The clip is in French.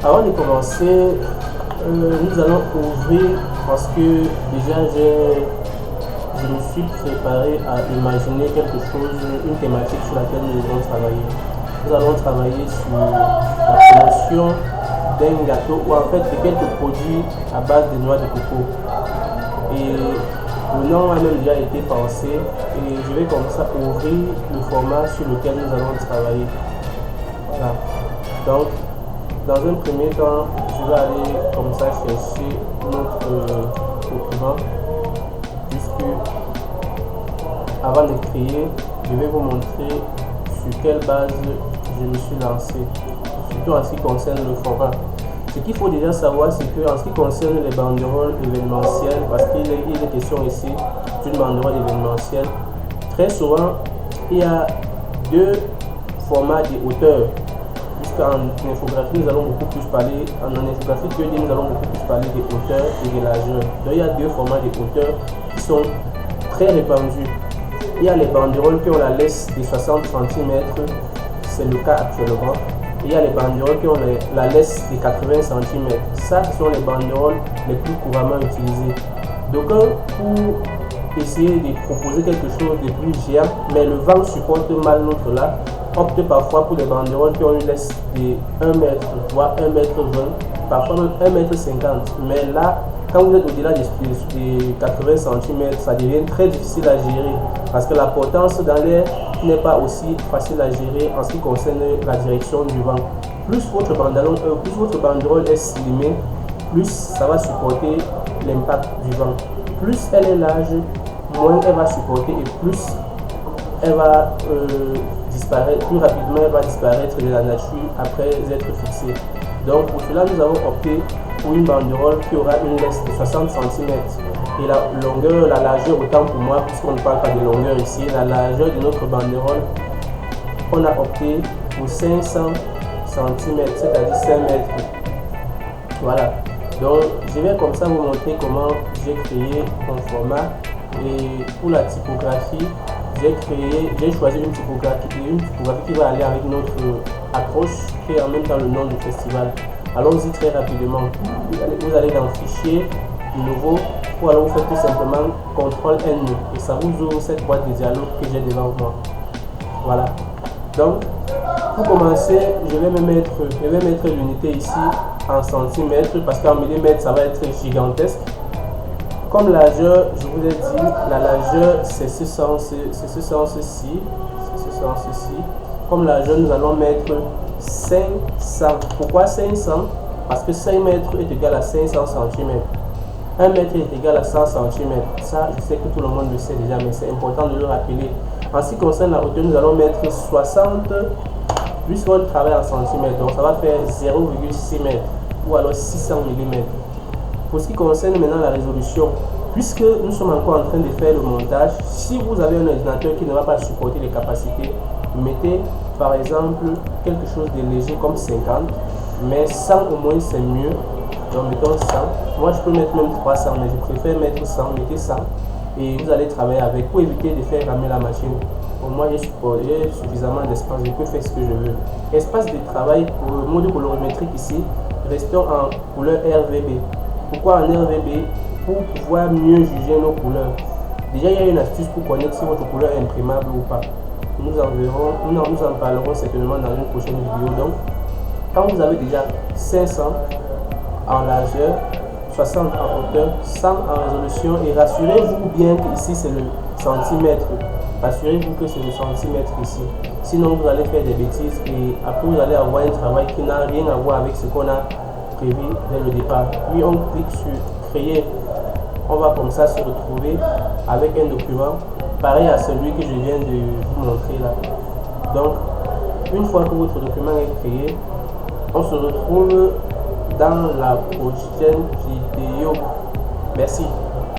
Avant de commencer, nous allons ouvrir parce que déjà je me suis préparé à imaginer quelque chose, une thématique sur laquelle nous allons travailler. Nous allons travailler sur la promotion d'un gâteau ou en fait de quelques produits à base de noix de coco. Et le nom a même déjà été pensé et je vais comme ça ouvrir le format sur lequel nous allons travailler. Voilà. Donc, dans un premier temps, je vais aller comme ça chercher notre document puisque avant de créer, je vais vous montrer sur quelle base je me suis lancé, surtout en ce qui concerne le format. Ce qu'il faut déjà savoir, c'est qu'en ce qui concerne les banderoles événementielles, parce qu'il est question ici d'une banderole événementielle, très souvent, il y a deux formats de hauteur. Puisqu'en infographie, nous allons beaucoup plus parler, en infographie nous allons beaucoup plus parler de hauteur et de largeur. Donc il y a deux formats de hauteur qui sont très répandus. Il y a les banderoles qui ont la laisse de 60 cm, c'est le cas actuellement. Il y a les banderoles qui ont la laisse de 80 cm. Ça, ce sont les banderoles les plus couramment utilisées. Donc, pour essayer de proposer quelque chose de plus géant, mais le vent supporte mal notre là, opte parfois pour des banderoles qui ont une laisse de 1 mètre, voire 1 mètre 20, parfois même 1 mètre 50. Mais là, quand vous êtes au-delà des 80 cm, ça devient très difficile à gérer parce que la potence dans l'air n'est pas aussi facile à gérer en ce qui concerne la direction du vent. Plus votre banderole est slimée, plus ça va supporter l'impact du vent. Plus elle est large, moins elle va supporter et plus elle va disparaître, plus rapidement elle va disparaître de la nature après être fixée. Donc pour cela, nous avons opté pour une banderole qui aura une laisse de 60 cm. Et la longueur, la largeur, autant pour moi, puisqu'on ne parle pas de longueur ici, la largeur de notre banderole, on a opté pour 500 cm, c'est-à-dire 5 mètres. Voilà. Donc, je vais comme ça vous montrer comment j'ai créé mon format. Et pour la typographie, j'ai choisi une typographie qui va aller avec notre accroche, qui est en même temps le nom du festival. Allons-y très rapidement. Vous allez dans Fichier, Nouveau, ou alors vous faites tout simplement CTRL-N et ça vous ouvre cette boîte de dialogue que j'ai devant moi. Voilà. Donc, pour commencer, je vais mettre l'unité ici en centimètres parce qu'en millimètres, ça va être gigantesque. Comme largeur, je vous ai dit, la largeur, c'est ce sens-ci. Comme largeur, nous allons mettre 500. Pourquoi 500? Parce que 5 mètres est égal à 500 cm. 1 mètre est égal à 100 cm. Ça, je sais que tout le monde le sait déjà, mais c'est important de le rappeler. En ce qui concerne la hauteur, nous allons mettre 60, puisqu'on travaille en centimètres. Donc, ça va faire 0,6 mètres ou alors 600 mm. Pour ce qui concerne maintenant la résolution, puisque nous sommes encore en train de faire le montage, si vous avez un ordinateur qui ne va pas supporter les capacités, mettez par exemple quelque chose de léger comme 50, mais 100 au moins c'est mieux. Donc mettons 100. Moi je peux mettre même 300, mais je préfère mettre 100. Mettez 100 et vous allez travailler avec pour éviter de faire ramer la machine. Pour moi j'ai suffisamment d'espace, je peux faire ce que je veux. Espace de travail pour le mode colorimétrique ici, restons en couleur RVB. Pourquoi en RVB? Pour pouvoir mieux juger nos couleurs. Déjà, il y a une astuce pour connaître si votre couleur est imprimable ou pas. Nous en parlerons certainement dans une prochaine vidéo. Donc, quand vous avez déjà 500 en largeur, 60 en hauteur, 100 en résolution, et rassurez-vous bien que ici c'est le centimètre. Rassurez-vous que c'est le centimètre ici. Sinon, vous allez faire des bêtises et après vous allez avoir un travail qui n'a rien à voir avec ce qu'on a prévu dès le départ. Puis on clique sur créer, on va comme ça se retrouver avec un document pareil à celui que je viens de vous montrer là. Donc une fois que votre document est créé, on se retrouve dans la prochaine vidéo. Merci.